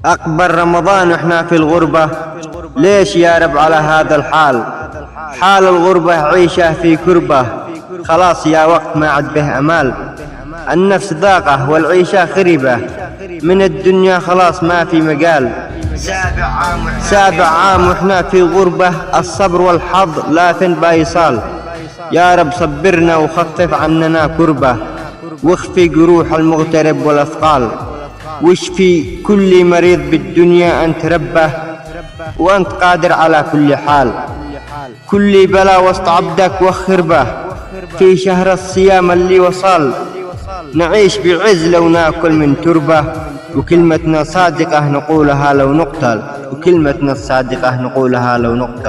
أقبل رمضان وإحنا في الغربة، ليش يا رب على هذا الحال؟ حال الغربة عيشة في كربة، خلاص يا وقت ما عد به أمال. النفس ضاقة والعيشة خربة، من الدنيا خلاص ما في مجال. سابع عام وإحنا في غربة، الصبر والحظ لا فين بايصال. يا رب صبرنا وخفف عننا كربة، واخفي جروح المغترب والأثقال. واشفي كل مريض بالدنيا أنت ربه، وأنت قادر على كل حال. كل بلا وسط عبدك وخر به، في شهر الصيام اللي وصل. نعيش بعز لو ناكل من تربة، وكلمتنا صادقة نقولها لو نقتل. وكلمتنا الصادقة نقولها لو نقتل.